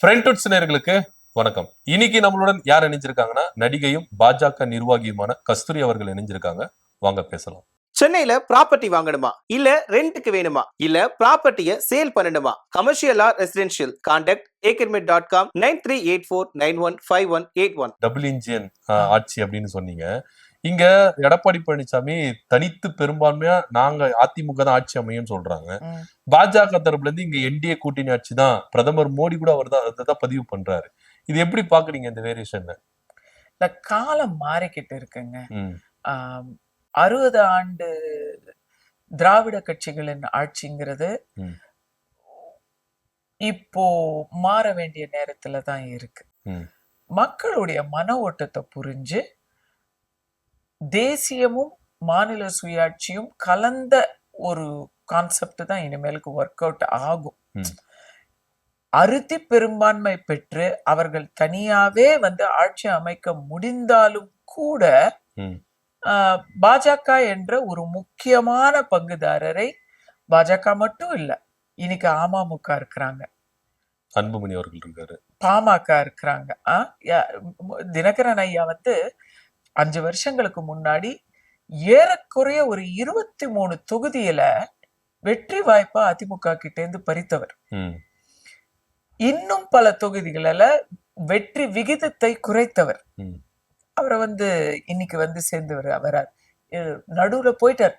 ஃப்ரெண்ட்வுட்ஸ் நேயர்களுக்கு வணக்கம். இன்னைக்கு நம்மளுடன் யார் இணைஞ்சிருக்காங்கன்னா, நடிகையும் பாஜக நிர்வாகியுமான கஸ்தூரி அவர்கள் இணைஞ்சிருக்காங்க. வாங்க பேசலாம். சென்னையில ப்ராப்பர்ட்டி வாங்கணுமா இல்ல ரெண்டுக்கு வேணுமா இல்ல ப்ராப்பர்ட்டியை சேல் பண்ணணுமா? Commercial R residential? Contact akinmid.com 9384915181. Double engine ஆட்சி அப்படின்னு சொன்னீங்க. இங்க எடப்பாடி பழனிசாமி தனித்து பெரும்பான்மையா நாங்க அதிமுக தான் ஆட்சி அமையும் சொல்றாங்க. பாஜக தரப்புல இருந்து இங்க என்டிஏ கூட்டணி ஆட்சி தான், பிரதமர் மோடி கூட அவர் தான் அதான் பதிவு பண்றாரு. இது எப்படி பாக்குறீங்க இந்த வேரியேஷன்? இந்த காலம் மாறிக்கிட்டு இருக்குங்க. 60 ஆண்டு திராவிட கட்சிகளின் ஆட்சிங்கிறது இப்போ மாற வேண்டிய நேரத்துல தான் இருக்கு. மக்களுடைய மன ஓட்டத்தை புரிஞ்சு தேசியமும் மாநில சுயாட்சியும் கலந்த ஒரு கான்செப்ட் தான் இனிமேலுக்கு ஒர்க் அவுட் ஆகும். அறுதி பெரும்பான்மை பெற்று அவர்கள் தனியாவே ஆட்சி அமைக்க முடிந்தாலும் கூட பாஜக என்ற ஒரு முக்கியமான பங்குதாரரை, பாஜக மட்டும் இல்ல, இன்னைக்கு அமமுக இருக்கிறாங்க, அன்புமணி அவர்கள் இருக்காரு, பாமக இருக்கிறாங்க. தினகரன் ஐயா 5 வருஷங்களுக்கு முன்னாடி ஏறக்குறைய ஒரு 23 தொகுதியில வெற்றி வாய்ப்பா அதிமுக கிட்ட இருந்து பறித்தவர். இன்னும் பல தொகுதிகளில வெற்றி விகிதத்தை குறைத்தவர். அவரை இன்னைக்கு சேர்ந்தவர். அவர் நடுவுல போயிட்டார்.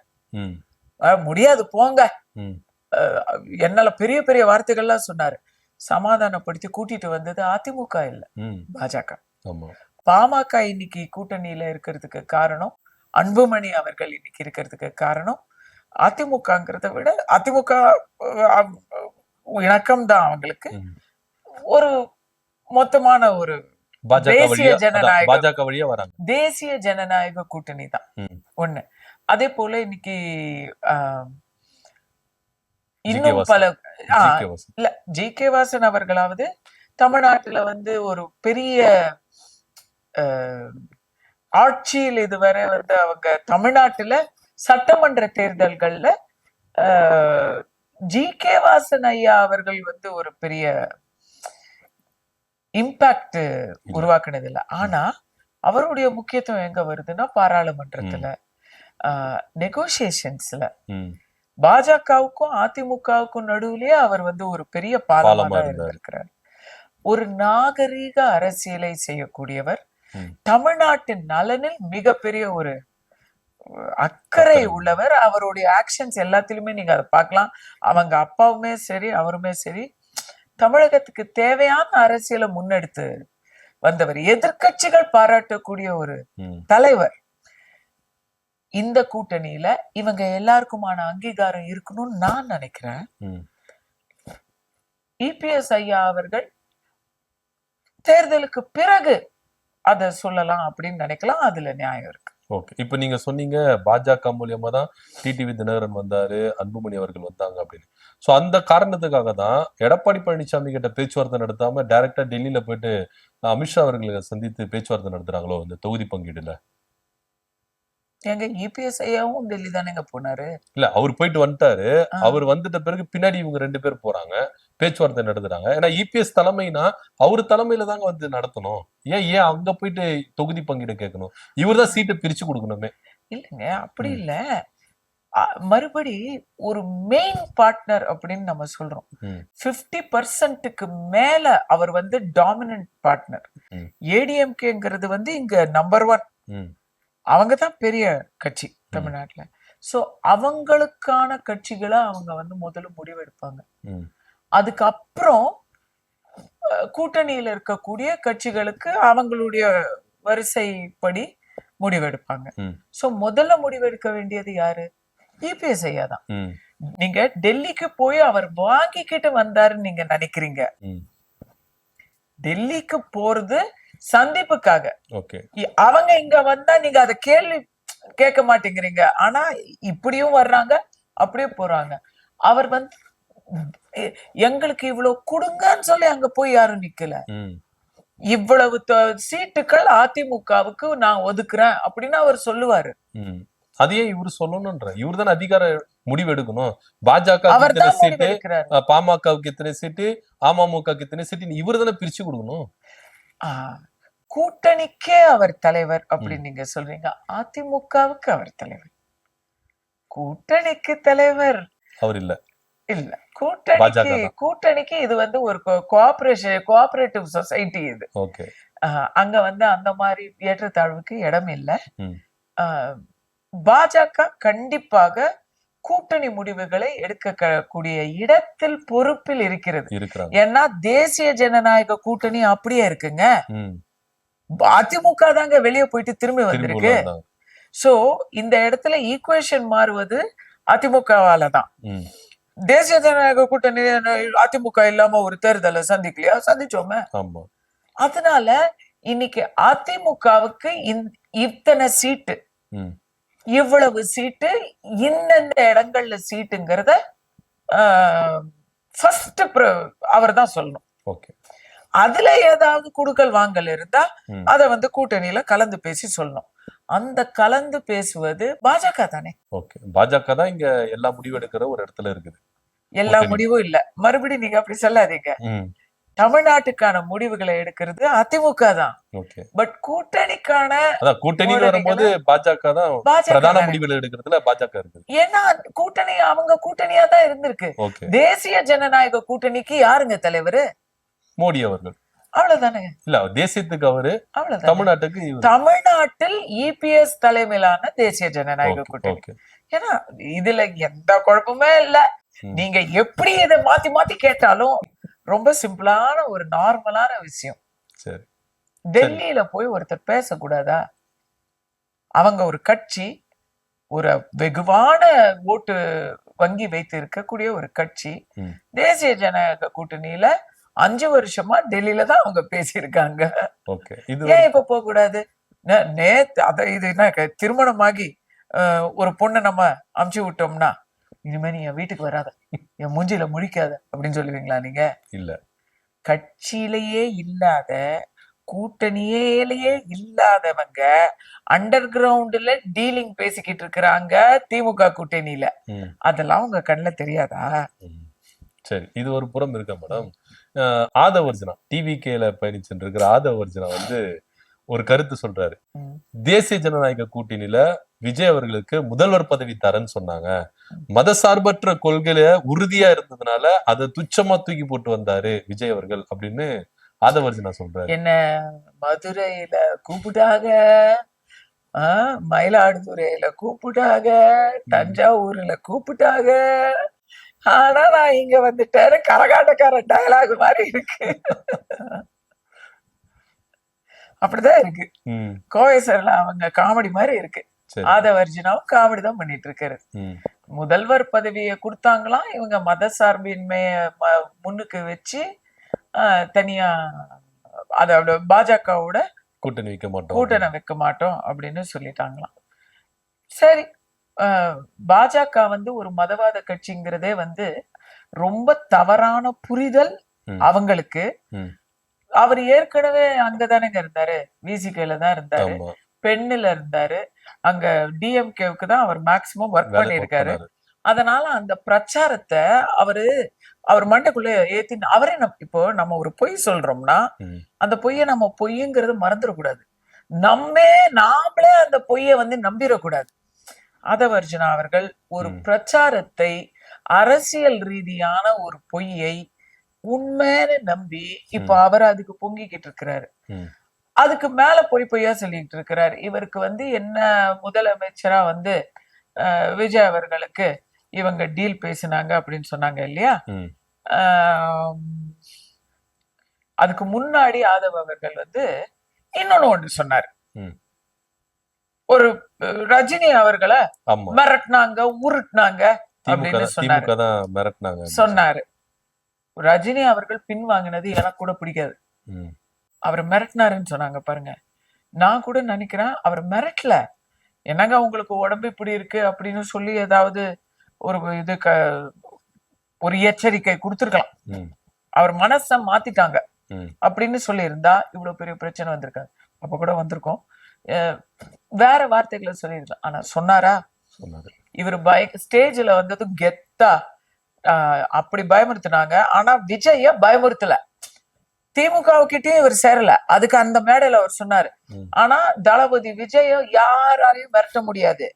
முடியாது போங்க, என்னால பெரிய பெரிய வார்த்தைகள்லாம் சொன்னாரு. சமாதானப்படுத்தி கூட்டிட்டு வந்தது அதிமுக இல்ல, பாஜக. பாமக இன்னைக்கு கூட்டணியில இருக்கிறதுக்கு காரணம், அன்புமணி அவர்கள் இன்னைக்கு இருக்கிறதுக்கு காரணம் அதிமுகங்கிறத விட அதிமுக இணக்கம் தான் அவங்களுக்கு. ஒரு மொத்தமான ஒரு தேசிய ஜனநாயக கூட்டணி தான் ஒண்ணு. அதே போல இன்னைக்கு இன்னும் பல இல்ல, ஜி.கே. வாசன் அவர்களாவது தமிழ்நாட்டுல ஒரு பெரிய ஆட்சியில் இதுவரை அவங்க தமிழ்நாட்டுல சட்டமன்ற தேர்தல்கள்ல ஜி.கே. வாசன் ஐயா அவர்கள் ஒரு பெரிய இம்பாக்ட் உருவாக்குனது இல்ல. ஆனா அவருடைய முக்கியத்துவம் எங்க வருதுன்னா, பாராளுமன்றத்துல நெகோசியேஷன்ஸ்ல பாஜகவுக்கும் அதிமுகவுக்கும் நடுவுலயே அவர் ஒரு பெரிய பாலமாக இருந்திருக்கிறார். ஒரு நாகரீக அரசியலை செய்யக்கூடியவர், தமிழ்நாட்டின் நலனில் மிகப்பெரிய ஒரு அக்கறை உள்ளவர். அவருடைய ஆக்ஷன்ஸ் எல்லாத்திலுமே நீங்க அதை பார்க்கலாம். அவங்க அப்பாவுமே சரி, அவருமே சரி, தமிழகத்துக்கு தேவையான அரசியலை முன்னெடுத்து வந்தவர், எதிர்கட்சிகள் பாராட்டக்கூடிய ஒரு தலைவர். இந்த கூட்டணியில இவங்க எல்லாருக்குமான அங்கீகாரம் இருக்கணும்னு நான் நினைக்கிறேன். இபிஎஸ் ஐயா அவர்கள் தேர்தலுக்கு பிறகு அத சொல்லலாம் அப்படின்னு நினைக்கலாம். அதுல நியாயம் இருக்கு. ஓகே, இப்ப நீங்க சொன்னீங்க பாஜக மூலியமா தான் டிடிவி தினகரன் வந்தாரு, அன்புமணி அவர்கள் வந்தாங்க அப்படின்னு. சோ அந்த காரணத்துக்காக தான் எடப்பாடி பழனிசாமி கிட்ட பேச்சுவார்த்தை நடத்தாம டைரக்டா டெல்லியில போயிட்டு அமித்ஷா அவர்களை சந்தித்து பேச்சுவார்த்தை நடத்துறாங்களோ இந்த தொகுதி பங்கீடுல? எங்க இபிஎஸ் ஐயாவும் டெல்லி தானேங்க போனாரு? இல்ல, அவர் போயிட்டு வந்துட்டாரு. அவர் வந்துட்ட பிறகு பின்னாடி இவங்க 2 பேர் போறாங்க, பேச்சுவார்த்தை நடத்துறாங்க. ஏன்னா இபிஎஸ் தலைமைனா அவரு தலைமையில தாங்க நடத்தணும். ஏன் அங்க போயிட்டு தொகுதி பங்கீடு கேட்கணும்? இவர் தான் சீட்டை பிரிச்சு கொடுக்கணுமே. இல்லங்க, அப்படி இல்ல. மறுபடி ஒரு மெயின் பார்ட்னர் அப்படின்னு நம்ம சொல்றோம். 50% மேல அவர் டாமினன்ட் பார்ட்னர். ஏடிஎம்கேங்கிறது இங்க நம்பர் 1. அவங்க தான் பெரிய கட்சி தமிழ்நாட்டுல. சோ அவங்களுக்கான கட்சிகளை அவங்க முதல்ல முடிவெடுப்பாங்க. அதுக்கப்புறம் கூட்டணியில இருக்கக்கூடிய கட்சிகளுக்கு அவங்களுடைய வரிசைப்படி முடிவெடுப்பாங்க. சோ முதல்ல முடிவெடுக்க வேண்டியது யாரு? இபிஎஸ் ஐயா தான். நீங்க டெல்லிக்கு போய் அவர் வாங்கிக்கிட்டு வந்தாருன்னு நீங்க நினைக்கிறீங்க. டெல்லிக்கு போறது சந்திப்புக்காக. அவங்க இங்க வந்தா நீங்க அத கேள்வி கேட்க மாட்டேங்கிறீங்க. ஆனா இப்படியும் வர்றாங்க, அப்படியே போறாங்க. அவர் எங்களுக்கு இவ்வளவு கொடுங்கன்னு சொல்லி அங்க போய் யாரும் நிக்கல. இவ்வளவு சீட்டுகள் அதிமுகவுக்கு நான் ஒதுக்குறேன் அப்படின்னு அவர் சொல்லுவாரு. அதையே இவரு சொல்லணும்ன்ற, இவரு தானே அதிகார முடிவு எடுக்கணும். பாஜக அவர் இத்தனை தான் சீட்டு, முடிவெடுக்கிறார். பாமகவுக்கு இத்தனை சீட்டு, அமமுகவுக்கு இத்தனை சீட்டு, இவரு தானே பிரிச்சு கொடுக்கணும். கூட்டணிக்கே அவர் தலைவர் அப்படின்னு நீங்க சொல்றீங்க. அதிமுகவுக்கு அவர் தலைவர், கூட்டணிக்கு தலைவர் அவர் இல்ல. இல்ல, கூட்டணிக்கு கூட்டணிக்கு இது ஒரு கோஆபரேட்டிவ் சொசைட்டி. இது ஓகே. அங்க அந்த மாதிரி ஏற்றத்தாழ்வுக்கு இடம் இல்லை. பாஜக கண்டிப்பாக கூட்டணி முடிவுகளை எடுக்கக்கூடிய இடத்தில் பொறுப்பில் இருக்கிறது. ஏன்னா தேசிய ஜனநாயக கூட்டணி அப்படியே இருக்குங்க. அதிமுக தாங்க வெளியே போயிட்டு திரும்பி வந்திருக்கு. சோ இந்த இடத்துல ஈக்குவேஷன் மாறுவது அதிமுகவால தான். தேசிய ஜனநாயக கூட்டணி அதிமுக இல்லாம ஒரு தேர்தலை சந்திக்கலையா? சந்திச்சோமே. அதனால இன்னைக்கு அதிமுகவுக்கு இத்தனை சீட்டு, இவ்வளவு சீட்டு, இந்தந்த இடங்கள்ல சீட்டுங்கிறத ஃபர்ஸ்ட் அவர் தான் சொல்லணும். அதுல ஏதாவது குடுக்கல் வாங்கல் இருந்தா அத கூட்டணியில கலந்து பேசி சொல்லணும். அந்த கலந்து பேசுவது பாஜக தானே. பாஜக தான் இங்க எல்லா முடிவு எடுக்கிற ஒரு இடத்துல இருக்குது. எல்லா முடிவும் இல்ல, மறுபடியும் நீங்க அப்படி சொல்லாதீங்க. தமிழ்நாட்டுக்கான முடிவுகளை எடுக்கிறது அதிமுக தான். பட் கூட்டணிக்கான கூட்டணி வரும்போது பாஜக தான் பிரதான முடிவுகள் எடுக்கிறதுல பாஜக இருக்கு. ஏன்னா கூட்டணி அவங்க கூட்டணியா தான் இருந்திருக்கு. தேசிய ஜனநாயக கூட்டணிக்கு யாருங்க தலைவரு? மோடி அவர்கள். அவ்வளவுதானே. இல்ல, தேசியத்துக்கு அவரு, தமிழ்நாட்டுக்கு தமிழ்நாட்டில் இபிஎஸ் தலைமையிலான தேசிய ஜனநாயக கூட்டணி. ஏன்னா இதுல எந்த குழப்பமே இல்ல. நீங்க எப்படி இதை மாத்தி மாத்தி கேட்டாலும் ரொம்ப சிம்பிளான ஒரு நார்மலான விஷயம். டெல்லியில போய் ஒருத்தர் பேசக்கூடாதா? அவங்க ஒரு கட்சி, ஒரு வெகுவான ஓட்டு வங்கி வைத்து இருக்கக்கூடிய ஒரு கட்சி, தேசிய ஜனநாயக கூட்டணியில 5 வருஷமா டெல்லியில தான் அவங்க பேசியிருக்காங்க. ஏன் இப்ப போக கூடாது? நேத்து இது என்ன, திருமணமாகி ஒரு பொண்ணை நம்ம அமுச்சு விட்டோம்னா, இனிமே நீ என் வீட்டுக்கு வராத, என் மூஞ்சில முழிக்காத அப்படின்னு சொல்லுவீங்களா நீங்க? இல்ல. கட்சியிலேயே இல்லாத, கூட்டணியிலேயே இல்லாதவங்க அண்டர் கிரவுண்ட்ல டீலிங் பேசிக்கிட்டு இருக்கிறாங்க திமுக கூட்டணியில. அதெல்லாம் உங்க கண்ணுல தெரியாதா? சரி, இது ஒரு புறம் இருக்க மேடம். ஆதவர்ஜனா டிவிகேல பயணிச்சுட்டு இருக்கிற ஆதவர்ஜனா ஒரு கருத்து சொல்றாரு. தேசிய ஜனநாயக கூட்டணியில விஜய் அவர்களுக்கு முதல்வர் பதவி தரேன்னு சொன்னாங்க. மதசார்பற்ற கொள்கையில உறுதியா இருந்ததுனால அதை துச்சமா தூக்கி போட்டு வந்தாரு விஜய் அவர்கள் அப்படின்னு ஆதவர்ஜனா சொல்றாரு. என்ன மதுரையில கூப்பிட்டாங்க, மயிலாடுதுறையில கூப்பிட்டாங்க, தஞ்சாவூர்ல கூப்பிட்டாங்க, ஆனா நான் இங்க வந்துட்டேன். கரகாட்டக்கார டயலாக் மாதிரி இருக்கு. அப்படிதான் இருக்கு. கோவைசர்ல அவங்க காமெடி மாதிரி இருக்கு. ஆதவர்ஜனாவும் காமெடி தான் பண்ணிட்டு இருக்காரு. முதல்வர் பதவியை கொடுத்தாங்களாம், இவங்க மத சார்பின்மைய முன்னுக்கு வச்சு தனியா அதோட பாஜகவோட கூட்டணி வைக்க மாட்டோம் அப்படின்னு சொல்லிட்டாங்களாம். சரி, பாஜக ஒரு மதவாத கட்சிங்கிறதே ரொம்ப தவறான புரிதல் அவங்களுக்கு. அவர் ஏற்கனவே அங்கதானேங்க இருந்தாரு, விசிகேல தான் இருந்தாரு, பெண்ணுல இருந்தாரு, அங்க டிஎம்கேவுக்கு தான் அவர் மேக்சிமம் ஒர்க் பண்ணிருக்காரு. அதனால அந்த பிரச்சாரத்தை அவர் மண்டைக்குள்ள ஏத்தி அவரே இப்போ நம்ம ஒரு பொய் சொல்றோம்னா அந்த பொய்ய நம்ம பொய்யுங்கிறது மறந்துடக்கூடாது. நாமளே அந்த பொய்ய நம்பிடக்கூடாது. ஆதவர்ஜனா அவர்கள் ஒரு பிரச்சாரத்தை, அரசியல் ரீதியான ஒரு பொய்யை உண்மைன்னு நம்பி இப்ப அவர் அதுக்கு பொங்கிக்கிட்டு இருக்கிறாரு. அதுக்கு மேல பொய்யா சொல்லிட்டு இருக்கிறாரு. இவருக்கு என்ன முதலமைச்சரா விஜய் அவர்களுக்கு இவங்க டீல் பேசினாங்க அப்படின்னு சொன்னாங்க இல்லையா? அதுக்கு முன்னாடி ஆதவ் அவர்கள் இன்னொன்னு ஒன்று சொன்னாரு. ஒரு ரஜினி அவர்களை மிரட்டினாங்க, உருட்டினாங்க அப்படின்னு சொன்னாரு. ரஜினி அவர்கள் பின் வாங்கினது எனக்கு கூட பிடிக்காது. அவர் மிரட்டினாருன்னு சொன்னாங்க பாருங்க. நான் கூட நினைக்கிறேன் அவர் மிரட்டல. என்னங்க உங்களுக்கு உடம்பு இப்படி இருக்கு அப்படின்னு சொல்லி ஏதாவது ஒரு எச்சரிக்கை கொடுத்துருக்கலாம். அவர் மனச மாத்திட்டாங்க அப்படின்னு சொல்லி இருந்தா இவ்வளவு பெரிய பிரச்சனை வந்திருக்காரு. அப்ப கூட வந்திருக்கோம், வேற வார்த்தைகளை சொல்லியிருக்கலாம். ஆனா சொன்னாரா? சொன்னாரு. இவர் ஸ்டேஜ்ல வந்ததும் கெத்தா அப்படி பயமுறுத்தினாங்க. ஆனா விஜய பயமுறுத்தல. திமுகவுக்கிட்டயும் இவர் சேரல. அதுக்கு அந்த மேடையில அவர் சொன்னாரு, ஆனா தளபதி விஜய யாராலையும் மிரட்ட முடியாது,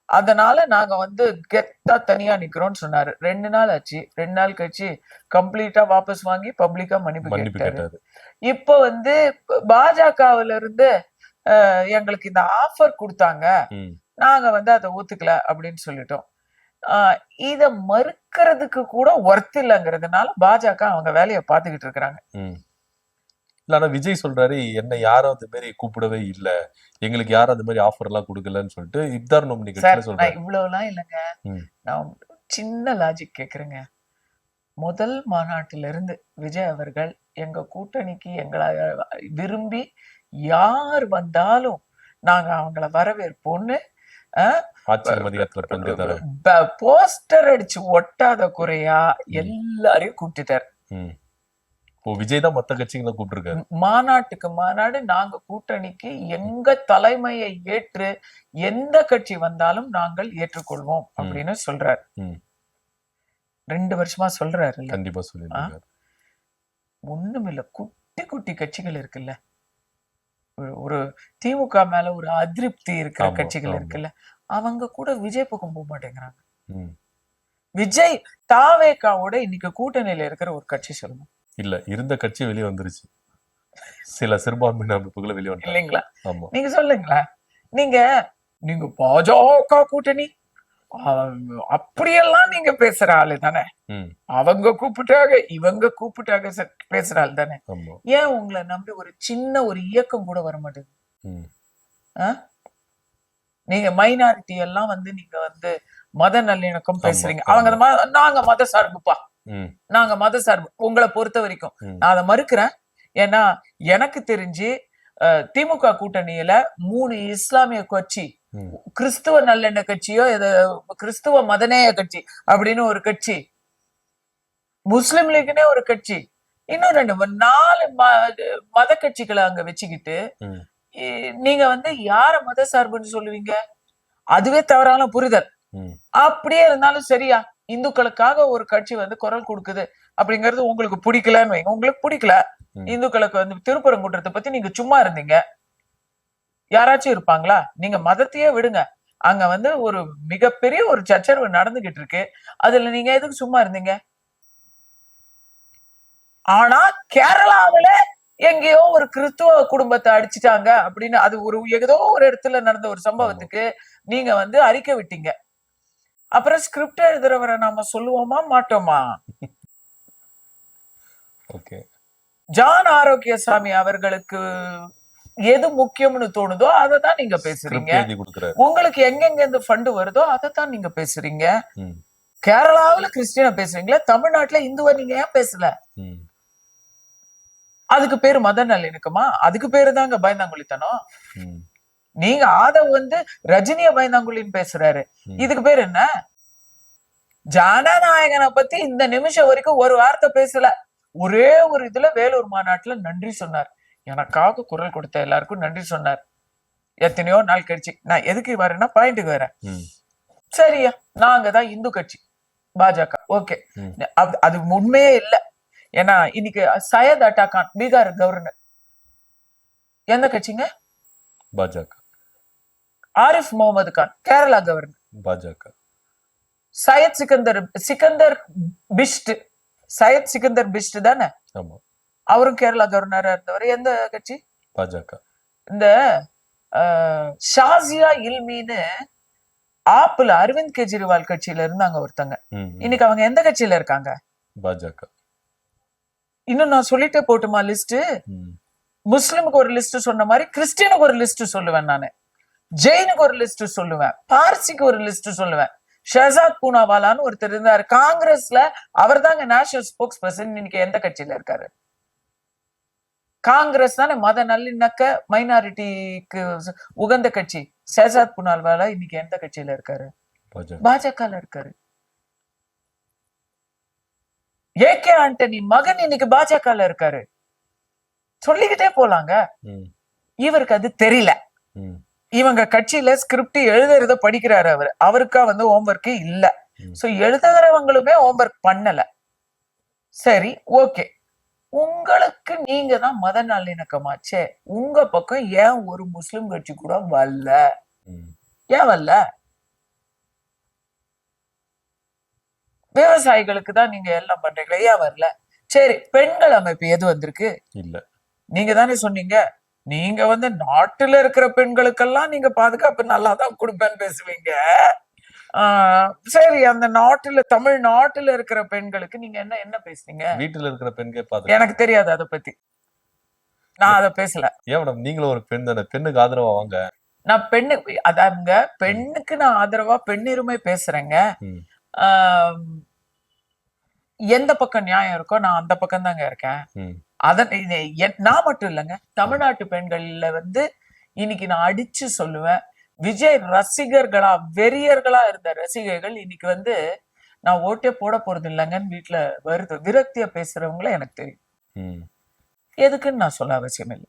அதனால நாங்க வந்து கெத்தா தனியா நிக்கிறோம்னு சொன்னாரு. 2 நாள் ஆச்சு. 2 நாள் கழிச்சு கம்ப்ளீட்டா வாபஸ் வாங்கி பப்ளிக்கா மன்னிப்பு கேட்டாரு. இப்ப வந்து பாஜகவுல இருந்து எங்களுக்கு இந்த ஆஃபர் கொடுத்தாங்க, நாங்க வந்து அதை ஒத்துக்கல அப்படின்னு சொல்லிட்டோம். இத மறுக்கிறதுக்கு கூட ஒர்த் இல்லைங்கிறதுனால பாஜக அவங்க வேலையை பார்த்துக்கிட்டு இருக்கிறாங்க. இல்ல, ஆனா விஜய் சொல்றாரு, என்ன யாரும் அந்த மாதிரி கூப்பிடவே இல்ல, எங்களுக்கு யாரும் அந்த மாதிரி ஆஃபர் எல்லாம் கொடுக்கலன்னு சொல்லிட்டு இப்தார் நோம்பு நிகழ்ச்சியில சொல்றாரு. இவ்வளவு எல்லாம் இல்லைங்க, நான் சின்ன லாஜிக் கேக்குறேங்க. முதல் மாநாட்டில இருந்து விஜய் அவர்கள் எங்க கூட்டணிக்கு எங்களை விரும்பி யார் வந்தாலும் நாங்க அவங்கள வரவேற்போன்னு போஸ்டர் அடிச்சு ஒட்டாத குறையா எல்லாரையும் கூப்பிட்டுட்டாரு. விஜய் தான் மத்த கட்சிகளை கூப்பிட்டுருக்காரு. மாநாட்டுக்கு மாநாடு நாங்க கூட்டணிக்கு எங்க தலைமையை ஏற்று எந்த கட்சி வந்தாலும் நாங்கள் ஏற்றுக்கொள்வோம் அப்படின்னு சொல்றாரு. 2 வருஷமா சொல்றாரு. கண்டிப்பா சொல்லிருக்காரு. ஒண்ணுமில்ல, குட்டி குட்டி கட்சிகள் இருக்குல்ல, ஒரு திமுக மேல ஒரு அதிருப்தி இருக்கிற கட்சிகள் இருக்குல்ல, அவங்க கூட விஜய் பக்கம் போக மாட்டேங்கிறாங்க. விஜய் தாவேகாவோட இன்னைக்கு கூட்டணியில இருக்கிற ஒரு கட்சி சொல்லணும். இல்ல, இருந்த கட்சி வெளியே வந்துருச்சு, சில சிறுபான்மையின அமைப்புகளை வெளியே வந்து இல்லைங்களா? நீங்க சொல்லுங்களா, நீங்க பாஜக கூட்டணி அப்படியெல்லாம் நீங்க பேசுற ஆளு தானே, அவங்க கூப்பிட்டாங்க இவங்க கூப்பிட்டாங்க பேசுற ஆள் தானே. ஏன் உங்களை நம்பி ஒரு சின்ன ஒரு இயக்கம் கூட வர மாட்டேங்குது? நீங்க மைனாரிட்டி எல்லாம் வந்து நீங்க வந்து மத நல்லிணக்கம் பேசுறீங்க, அவங்க நாங்க மத சார்புப்பா, நாங்க மத சார்பு. உங்களை பொறுத்த வரைக்கும் நான் அதை மறுக்கிறேன். ஏன்னா எனக்கு தெரிஞ்சு திமுக கூட்டணியில 3 இஸ்லாமிய கட்சி, கிறிஸ்துவ நல்லெண்ண கட்சியோ கிறிஸ்துவ மதநேய கட்சி அப்படின்னு ஒரு கட்சி, முஸ்லிம் லீக்னே ஒரு கட்சி, இன்னும் 4 மத கட்சிகளை அங்க வச்சுக்கிட்டு நீங்க வந்து யார மத சார்புன்னு சொல்லுவீங்க? அதுவே தவறான புரிதல். அப்படியே இருந்தாலும் சரியா, இந்துக்களுக்காக ஒரு கட்சி வந்து குரல் கொடுக்குது அப்படிங்கறது உங்களுக்கு பிடிக்கலன்னு வைங்க. உங்களுக்கு பிடிக்கல, இந்துக்களுக்கு வந்து திருப்பரங்குன்றத்தை பத்தி நீங்க சும்மா இருந்தீங்க, யாராச்சும் இருப்பாங்களா? நீங்க மதத்தையே விடுங்க, அங்க வந்து ஒரு மிகப்பெரிய ஒரு சச்சரவு நடந்துகிட்டு இருக்கு, அதுல நீங்க எதுக்கு சும்மா இருந்தீங்க? ஆனா கேரளாவில எங்கேயோ ஒரு கிறிஸ்துவ குடும்பத்தை அடிச்சுட்டாங்க அப்படின்னு, அது ஒரு ஏதோ ஒரு இடத்துல நடந்த ஒரு சம்பவத்துக்கு நீங்க வந்து அறிக்கை விட்டீங்க. அப்புறம் ஸ்கிரிப்ட் எழுதுறவரை நாம சொல்லுவோமா மாட்டோமா? ஜான் ஆரோக்கியசாமி அவர்களுக்கு எது முக்கியம்னு தோணுதோ அதை தான் நீங்க பேசுறீங்க. உங்களுக்கு எங்கெங்க இந்த ஃபண்ட் வருதோ அதைத்தான் நீங்க பேசுறீங்க. கேரளாவில கிறிஸ்டியனை பேசுறீங்களா, தமிழ்நாட்டுல இந்துவ நீங்க ஏன் பேசல? அதுக்கு பேரு மத நல்லிணக்கமா? அதுக்கு பேரு தாங்க பயந்தாங்குழித்தனம். நீங்க ஆதவ் வந்து ரஜினிய பயந்தாங்குழின்னு பேசுறாரு, இதுக்கு பேர் என்ன? ஜனநாயகனை பத்தி இந்த நிமிஷம் வரைக்கும் ஒரு வார்த்தை பேசல. ஒரே ஒரு இதுல வேலூர் மாநாட்டுல நன்றி சொன்னார், எனக்காக குரல் கொடுத்த எல்லாருக்கும் நன்றி சொன்னார். எத்தனையோ நாள் கழிச்சு. நான் எதுக்கு வரேன்னா பாயிண்ட்டுக்கு வரேன். சரியா, நாங்க தான் இந்து கட்சி பாஜக, ஓகே, அது உண்மையே இல்லை. ஏன்னா இன்னைக்கு சையத் அட்டா கான் பீகார் கவர்னர் எந்த கட்சிங்க? பாஜக. ஆரிஃப் முகமது கான் கேரளா கவர்னர் பாஜக. சையத் சிக்கந்தர் பிஷ்ட் தானே, அவரும் கேரளா கவர்னரா இருந்தவர். எந்த கட்சி? பாஜக. இந்த ஷாசியா இல்மின்னு ஆப்புல அரவிந்த் கெஜ்ரிவால் கட்சியில இருந்தாங்க ஒருத்தங்க, இன்னைக்கு அவங்க எந்த கட்சியில இருக்காங்க? பாஜக. இன்னும் நான் சொல்லிட்டே போட்டுமா லிஸ்ட்? முஸ்லிமுக்கு ஒரு லிஸ்ட் சொன்ன மாதிரி கிறிஸ்டியனுக்கு ஒரு லிஸ்ட் சொல்லுவேன், நானு ஜெயினுக்கு ஒரு லிஸ்ட் சொல்லுவேன், பார்சிக்கு ஒரு லிஸ்ட் சொல்லுவேன். ஷஹசாத் பூனாவாலான்னு ஒருத்தர் இருந்தாரு காங்கிரஸ்ல, அவர் தாங்க நேஷனல் ஸ்போக்ஸ் பர்சன். இன்னைக்கு எந்த கட்சியில இருக்காரு? காங்கிரஸ் தானே மத நல்லிணக்க மைனாரிட்டிக்கு உகந்த கட்சி. ஷஹசாத் பூனாவாலா இன்னைக்கு எந்த கட்சியில இருக்காரு? பாஜகல இருக்காரு. ஏகே ஆண்டனி மகன் இன்னைக்கு பாஜகல இருக்காரு. சொல்லிக்கிட்டே போலாங்க. இவருக்கு அது தெரியல. இவங்க கட்சியில ஸ்கிரிப்ட் எழுதுறத படிக்கிறாரு அவருக்கா வந்து ஹோம்ஒர்க் இல்ல. சோ எழுதுறவங்களுமே ஹோம்ஒர்க் பண்ணல. சரி, ஓகே, உங்களுக்கு நீங்க தான் மத நல்லிணக்கமாச்சே, உங்க பக்கம் ஏன் ஒரு முஸ்லிம் கட்சி கூட வரல? ஏன் வரல? விவசாயிகளுக்கு தான் நீங்க எல்லாம் பண்றீங்களா, ஏன் வரல? சரி, பெண்கள் அமைப்பு எது வந்திருக்கு? இல்ல. நீங்க தானே சொன்னீங்க, நீங்க வந்து நாட்டுல இருக்கிற பெண்களுக்கெல்லாம் நீங்க பாதுகாப்பு நல்லாதான் கொடுப்பேன்னு பேசுவீங்க. சரி, அந்த நாட்டுல தமிழ்நாட்டுல இருக்கிற பெண்களுக்கு நீங்க என்ன என்ன பேசுறீங்க? வீட்டுல இருக்கிற பெண்கள் எனக்கு தெரியாது அதை பத்தி, நான் அதை பேசல. ஏன் மேடம், நீங்களும் ஒரு பெண் தானே, பெண்ணுக்கு ஆதரவா வாங்க. நான் பெண்ணு அதாங்க, பெண்ணுக்கு நான் ஆதரவா பெண்ணுரிமை பேசுறேங்க. எந்த பக்கம் நியாயம் இருக்கோ நான் அந்த பக்கம் தாங்க இருக்கேன். நான் மட்டும் இல்லைங்க, தமிழ்நாட்டு பெண்கள்ல வந்து இன்னைக்கு நான் அடிச்சு சொல்லுவேன், விஜய் ரசிகர்களா வெறியர்களா இருந்த ரசிகர்கள் இன்னைக்கு வந்து நான் ஓட்டே போட போறது இல்லைங்கன்னு வீட்டுல வருது விரக்தியா பேசுறவங்கள எனக்கு தெரியும். எதுக்குன்னு நான் சொல்ல அவசியம் இல்லை.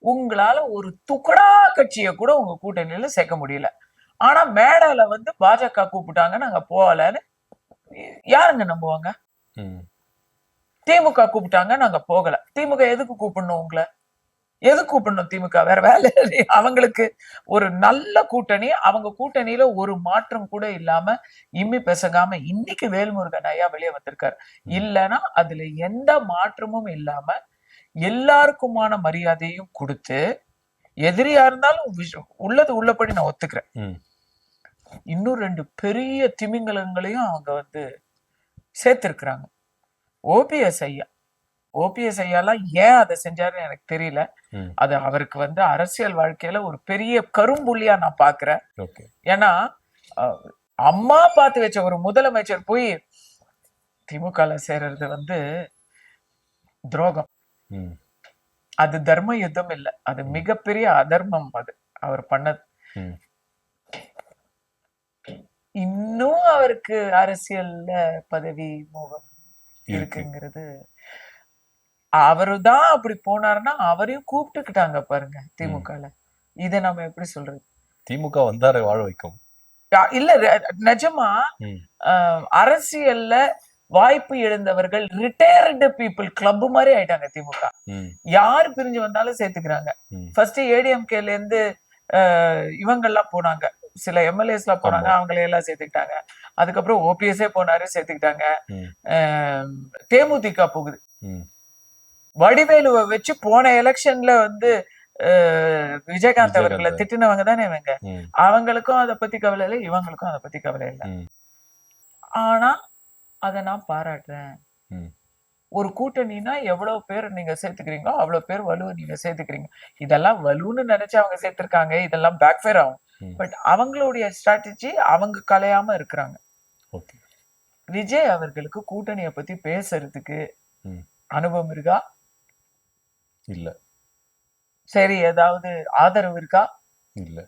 உங்களால ஒரு துக்கடா கட்சியை கூட உங்க கூட்டணியில சேர்க்க முடியல. ஆனா மேடையில வந்து பாஜக கூப்பிட்டாங்க, நாங்க போகலன்னு யாருங்க நம்புவாங்க? திமுக கூப்பிட்டாங்க, நாங்க போகல. திமுக எதுக்கு கூப்பிடணும்? உங்களை எதுக்கு கூப்பிடணும்? திமுக வேற வேலை, அவங்களுக்கு ஒரு நல்ல கூட்டணி, அவங்க கூட்டணியில ஒரு மாற்றம் கூட இல்லாம இம்மி பெசகாம இன்னைக்கு வேல்முருகன் ஐயா வெளியே வந்திருக்காரு. இல்லைன்னா அதுல எந்த மாற்றமும் இல்லாம எல்லாருக்குமான மரியாதையும் கொடுத்து, எதிரியா இருந்தாலும் உள்ளது உள்ளபடி நான் ஒத்துக்கிறேன். இன்னும் 2 பெரிய திமிங்கலங்களையும் அவங்க வந்து சேர்த்திருக்கிறாங்க. ஓபிஎஸ் ஐயாலாம் ஏன் அதை செஞ்சாருன்னு எனக்கு தெரியல. அது அவருக்கு வந்து அரசியல் வாழ்க்கையில ஒரு பெரிய கரும்புள்ளியா நான் பாக்குறேன். ஏன்னா அம்மா பார்த்து வச்ச ஒரு முதலமைச்சர் போய் திமுக சேர்றது வந்து துரோகம். அது தர்ம யுத்தம் இல்ல, அது மிகப்பெரிய அதர்மம். அது அவர் பண்ணது. இன்னும் அவருக்கு அரசியல்ல பதவி மோகம் இருக்குங்கிறது. அவருதான் அப்படி போனாருன்னா அவரையும் கூப்பிட்டுக்கிட்டாங்க பாருங்க திமுகல. இத நம்ம எப்படி சொல்றது? திமுக வந்தாரை வாழ வைக்கும். இல்ல, நிஜமா அரசியல்ல வாய்ப்பு இழந்தவர்கள் ரிட்டையர்டு பீப்புள் கிளப் மாதிரி ஆயிட்டாங்க திமுக. யாரு பிரிஞ்சு வந்தாலும் சேர்த்துக்கிறாங்க. ஃபர்ஸ்ட் ஏடிஎம்கேல இருந்து இவங்கெல்லாம் போனாங்க, சில எம்எல்ஏஸ் எல்லாம் போனாங்க, அவங்களையெல்லாம் சேர்த்துக்கிட்டாங்க. அதுக்கப்புறம் ஓபிஎஸ்ஏ போனாரு, சேர்த்துக்கிட்டாங்க. தேமுதிக போகுது. வடிவேலுவை வச்சு போன எலெக்ஷன்ல வந்து விஜயகாந்த் அவர்களை திட்டினவங்க தானே இவங்க. அவங்களுக்கும் அதை பத்தி கவலை இல்லை, இவங்களுக்கும் அதை பத்தி கவலை இல்லை. ஆனா அதை நான் பாராட்டுறேன். ஒரு கூட்டணினா எவ்வளவு பேர் நீங்க சேர்த்துக்கிறீங்களோ அவ்வளவு பேர் வலுவை நீங்க சேர்த்துக்கிறீங்க. இதெல்லாம் வலுன்னு நினைச்சு அவங்க சேர்த்திருக்காங்க, இதெல்லாம் பேக்ஃபயர் ஆகும். பட் அவங்களுடைய ஸ்ட்ராட்டஜி அவங்க கலையாம இருக்கிறாங்க. விஜய் அவர்களுக்கு கூட்டணியை பத்தி பேசுறதுக்கு அனுபவம் இருக்கா? இல்ல. சரி, ஏதாவது ஆதரவு இருக்கா? இல்ல.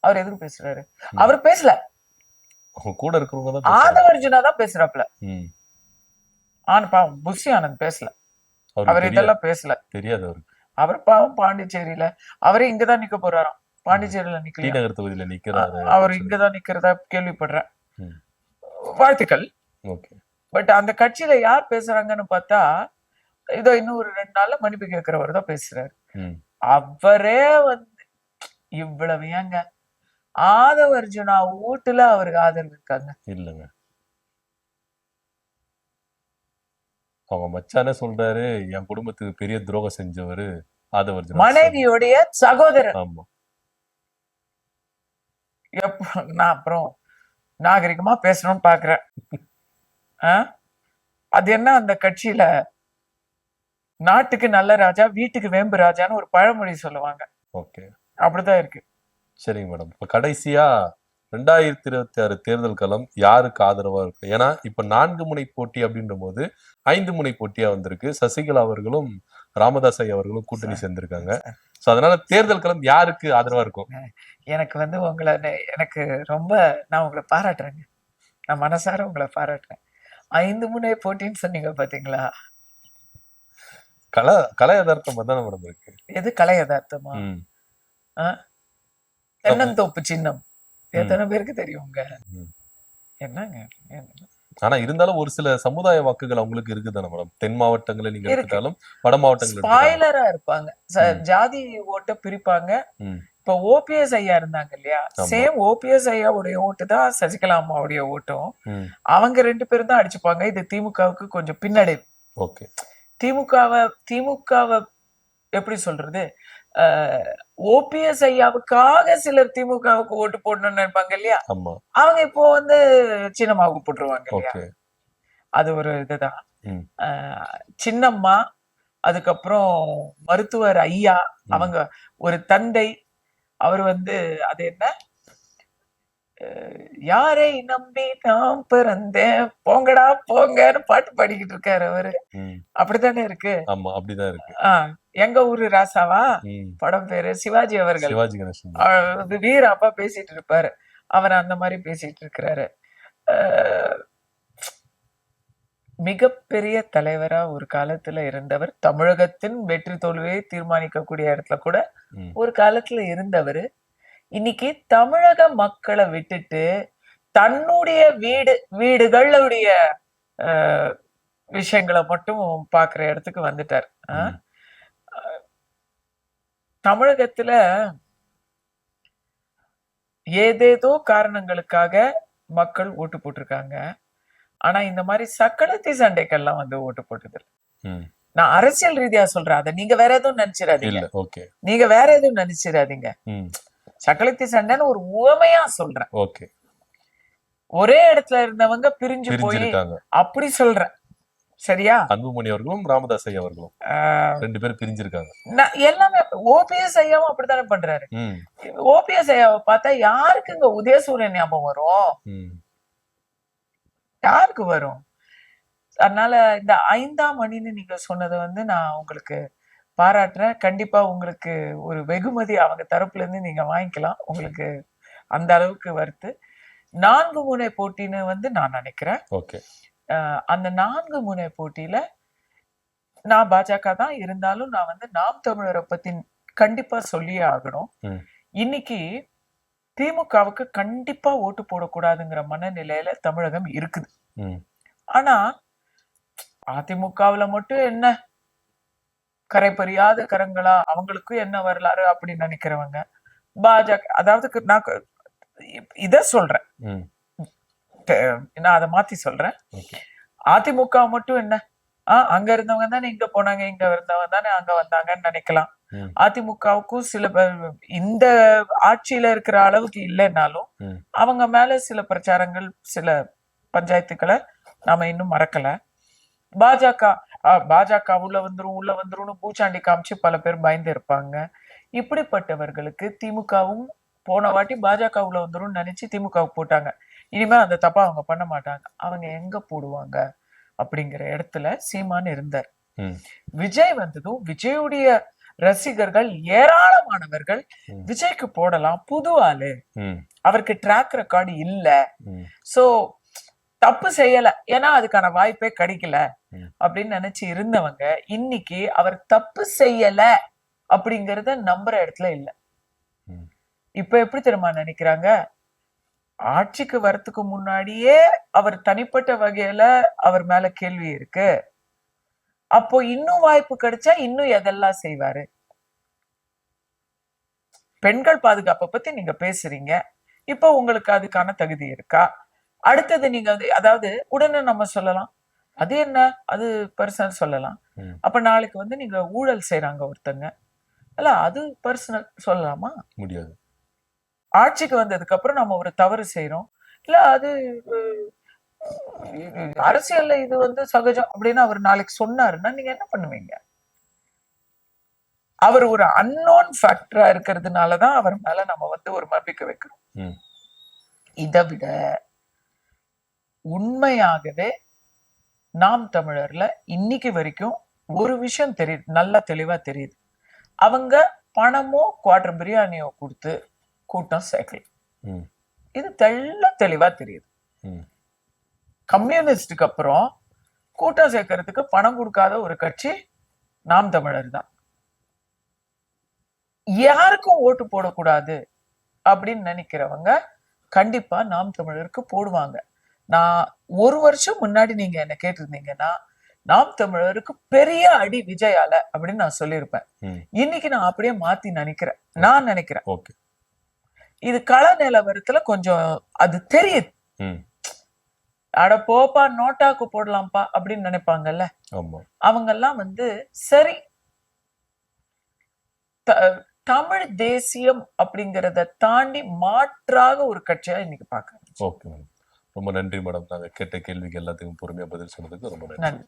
அவர் எதுக்கு பேசுறாரு? அவர் பேசல, கூட இருக்கிறவங்க ஆதவர்ஜுனா தான் பேசுறாப்ல. பாவம் புஷி ஆனந்த் பேசல, அவர் இதெல்லாம் பேசல, தெரியாது அவருக்கு. அவர் பாவம் பாண்டிச்சேரியில, அவரே இங்கதான் நிக்க போறாராம். பாண்டிச்சேரியில நிக்கிறாரு, அவர் இங்கதான் நிக்கிறதா கேள்விப்படுறேன். வாழ்த்துக்கள். பட் அந்த கட்சியில யார் பேசுறாங்கன்னு பார்த்தா, இதோ இன்னும் ஒரு 2 நாள்ல மன்னிப்பு கேட்கிறவர் தான் பேசுறாரு. அவரே வந்து இவ்வளவு ஏங்க ஆதவர்ஜுனா வீட்டுல அவருக்கு ஆதரவு இருக்காங்க? இல்லங்க, அவங்க மச்சானே சொல்றாரு, என் குடும்பத்துக்கு பெரிய துரோகம் செஞ்சவரு ஆதவர்ஜுனா, மனைவியோடைய சகோதரர். ஆமா. நான் அப்புறம் நாகரிகமா பேசணும்னு பாக்குறேன். அது என்ன, அந்த கட்சியில நாட்டுக்கு நல்ல ராஜா வீட்டுக்கு வேம்பு ராஜான்னு ஒரு பழமொழி சொல்லுவாங்க. ஓகே, அப்படிதான் இருக்கு. சரிங்க மேடம், இப்ப கடைசியா 2026 தேர்தல் களம் யாருக்கு ஆதரவா இருக்கு? ஏன்னா இப்ப 4 முனை போட்டி அப்படின்ற போது 5 முனை போட்டியா வந்திருக்கு. சசிகலா அவர்களும் ராமதாஸ் அவர்களும் கூட்டணி சேர்ந்திருக்காங்க. சோ அதனால தேர்தல் களம் யாருக்கு ஆதரவா இருக்கும்? எனக்கு வந்து எனக்கு ரொம்ப, நான் உங்களை பாராட்டுறேங்க, நான் மனசார உங்களை பாராட்டுறேன். 5 முனை போட்டின்னு சொன்னீங்க பாத்தீங்களா, கலை யதார்த்தமா தானே மேடம் இருக்கு. எது கலை யதார்த்தமா? ம். தென்னந்தோப்பு சின்னம் எத்தனை பேருக்கு தெரியுங்க? என்னங்க? ஆனா இருந்தாலும் ஒரு சில சமுதாய வாக்குகள் அவங்களுக்கு இருக்குதானே மேடம். தென் மாவட்டங்களை நீங்க எடுத்துட்டாலும் வட மாவட்டங்கள் ஸ்பாய்லரா இருப்பாங்க. ஜாதி ஓட்ட பிரிப்பாங்க. இப்ப ஓபிஎஸ் ஐயா இருந்தாங்க இல்லையா, சேம் ஓபிஎஸ் ஐயாவுடைய ஓட்டு தான் சசிகலா அம்மாவுடைய ஓட்டும். அவங்க 2 பேரும் தான் அடிச்சுப்பாங்க. இது திமுகவுக்கு கொஞ்சம் பின்னடைவு. ஓகே. திமுகவை எப்படி சொல்றது, ஓபிஎஸ் ஐயாவுக்காக சிலர் திமுகவுக்கு ஓட்டு போடணும்னு நினைப்பாங்க இல்லையா, அவங்க இப்போ சின்னம்மாவுக்கு போட்டுருவாங்க இல்லையா. அது ஒரு இதுதான். சின்னம்மா, அதுக்கப்புறம் மருத்துவர் ஐயா, அவங்க ஒரு தந்தை, அவர் அது என்ன, யாரை நம்பி நான் பிறந்தேன் போங்கடா போங்கன்னு பாட்டு பாடிக்கிட்டு இருக்காரு அவரு. அப்படித்தானே இருக்கு? ஆமா, அப்படிதான் இருக்கு. எங்க ஊரு ராசாவா படம் பேரு, சிவாஜி அவர்கள். சிவாஜி கணேசன் வீர அப்பா பேசிட்டு இருப்பாரு, அவர் அந்த மாதிரி பேசிட்டு இருக்கிறாரு. மிகப்பெரிய தலைவரா ஒரு காலத்துல இருந்தவர், தமிழகத்தின் வெற்றி தோல்வியை தீர்மானிக்கக்கூடிய இடத்துல கூட ஒரு காலத்துல இருந்தவர். இன்னைக்கு தமிழக மக்களை விட்டுட்டு தன்னுடைய வீடுகளுடைய விஷயங்களை மட்டும் பாக்குற இடத்துக்கு வந்துட்டார். தமிழகத்துல ஏதேதோ காரணங்களுக்காக மக்கள் ஓட்டு போட்டிருக்காங்க. ஆனா இந்த மாதிரி சக்கடத்தி சண்டைக்கெல்லாம் ஓட்டு போட்டது. நான் அரசியல் ரீதியா சொல்றேன், அதை நீங்க வேற எதுவும் நினைச்சிடாதீங்க. நீங்க வேற எதுவும் நினைச்சிடாதீங்க. சக்கலத்தி சண்டைன்னு ஒரு உவமையா சொல்றேன். ஒரே இடத்துல இருந்தவங்க பிரிஞ்சு போய் அப்படி சொல்றேன், சரியா? அன்புமணி அவர்களும் ராமதாஸ் ஐயா அவர்களும் 2 பேரும் பிரிஞ்சிருக்காங்க. எல்லாமே ஓபிஎஸ் ஐயாவும் அப்படித்தானே பண்றாரு. ஓபிஎஸ் ஐயாவை பார்த்தா யாருக்குங்க உதயசூரியன் ஞாபகம் வரும்? யாருக்கு வரும்? அதனால இந்த 5ஆம் அணின்னு நீங்க சொன்னதை நான் உங்களுக்கு பாராட்டுறேன். கண்டிப்பா உங்களுக்கு ஒரு வெகுமதி அவங்க தரப்புல இருந்து நீங்க வாங்கிக்கலாம். உங்களுக்கு அந்த அளவுக்கு வருது. 4 முனை போட்டின்னு நான் நினைக்கிறேன். அந்த 4 முனை போட்டியில நான் பாஜக தான் இருந்தாலும் நான் நாம் தமிழரை பத்தி கண்டிப்பா சொல்லியே ஆகணும். இன்னைக்கு திமுகவுக்கு கண்டிப்பா ஓட்டு போடக்கூடாதுங்கிற மனநிலையில தமிழகம் இருக்குது. ஆனா அதிமுகவுல மட்டும் என்ன கரைபறியாத கரங்களா, அவங்களுக்கும் என்ன வரலாறு அப்படின்னு நினைக்கிறவங்க பாஜக, அதாவது நான் இத சொல்றேன், நான் அதை மாத்தி சொல்றேன். அதிமுக மட்டும் என்ன, அங்க இருந்தவங்க தானே இங்க போனாங்க, இங்க இருந்தவங்க தானே அங்க வந்தாங்கன்னு நினைக்கலாம். அதிமுகவுக்கும் சில இந்த ஆட்சியில இருக்கிற அளவுக்கு இல்லைன்னாலும் அவங்க மேல சில பிரச்சாரங்கள், சில பஞ்சாயத்துக்களை நாம இன்னும் மறக்கல. பாஜக உள்ள வந்துரும் பூச்சாண்டி காமிச்சு பல பேர் பயந்து இருப்பாங்க. இப்படிப்பட்டவர்களுக்கு திமுகவும் போன வாட்டி பாஜக உள்ள வந்துரும் நினைச்சு திமுகவுக்கு போட்டாங்க. இனிமே அந்த தப்பா அவங்க பண்ண மாட்டாங்க. அவங்க எங்க போடுவாங்க அப்படிங்கிற இடத்துல சீமான் இருந்தார். விஜய் வந்ததும் விஜயுடைய ரசிகர்கள் ஏராளமானவர்கள் விஜய்க்கு போடலாம், புது ஆளு, அவருக்கு ட்ராக் ரெக்கார்டு இல்ல, சோ தப்பு செய்யல, ஏன்னா அதுக்கான வாய்ப்பே கிடைக்கல அப்படின்னு நினைச்சு இருந்தவங்க இன்னைக்கு அவர் தப்பு செய்யல அப்படிங்கறத நம்புற இடத்துல இல்ல. இப்ப எப்படி தெரியுமா நினைக்கிறாங்க, ஆட்சிக்கு வரத்துக்கு முன்னாடியே அவர் தனிப்பட்ட வகையில அவர் மேல கேள்வி இருக்கு, அப்போ இன்னும் வாய்ப்பு கிடைச்சா இன்னும் எதெல்லாம் செய்வாரு. பெண்கள் பாதுகாப்பை பத்தி நீங்க பேசுறீங்க, இப்ப உங்களுக்கு அதுக்கான தகுதி இருக்கா? அடுத்தது நீங்க அதாவது உடனே நம்ம சொல்லலாம், அது என்ன, அது பர்சனல் சொல்லலாம். அப்ப நாளைக்கு நீங்க ஊழல் செய்யறாங்க ஒருத்தங்க, அல்ல அது பர்சனல் சொல்லலாமா? முடியாது. ஆட்சிக்கு வந்ததுக்கு அப்புறம் நம்ம ஒரு தவறு செய்யறோம், இல்ல அது அரசியல்ல இது சகஜம் அப்படின்னு அவர் நாளைக்கு சொன்னாருன்னா நீங்க என்ன பண்ணுவீங்க? அவர் ஒரு அன்னோன் ஃபேக்டரா இருக்கிறதுனாலதான் அவர் மேல நம்ம ஒரு நம்பிக்கை வைக்கிறோம். இதை விட உண்மையாகவே நாம் தமிழர்ல இன்னைக்கு வரைக்கும் ஒரு விஷயம் தெரியுது, நல்லா தெளிவா தெரியுது, அவங்க பணமோ குவார்டர் பிரியாணியோ கொடுத்து கூட்டம் சேர்க்கல. இது தெளிவா தெரியுது. கம்யூனிஸ்டுக்கு அப்புறம் கூட்டம் சேர்க்கறதுக்கு பணம் கொடுக்காத ஒரு கட்சி நாம் தமிழர் தான். யாருக்கும் ஓட்டு போடக்கூடாது அப்படின்னு நினைக்கிறவங்க கண்டிப்பா நாம் தமிழருக்கு போடுவாங்க. நான் ஒரு வருஷம் முன்னாடி நீங்க என்ன கேட்டிருந்தீங்கன்னா நாம் தமிழருக்கு பெரிய அடி விஜயால அப்படின்னு நான் சொல்லியிருப்பேன். இன்னைக்கு நான் அப்படியே மாத்தி நினைக்கிறேன். இது கள நிலவரத்துல கொஞ்சம் அது தெரியுது. அட போப்பா நோட்டாக்கு போடலாம்ப்பா அப்படின்னு நினைப்பாங்கல்ல, அவங்க எல்லாம் சரி தமிழ் தேசியம் அப்படிங்கறத தாண்டி மாற்றாக ஒரு கட்சியா இன்னைக்கு பாக்குறேன். ரொம்ப நன்றி மேடம். நாங்க கேட்ட கேள்விக்கு எல்லாத்துக்கும் பொறுமையா பதில் சொன்னதுக்கு ரொம்ப நன்றி.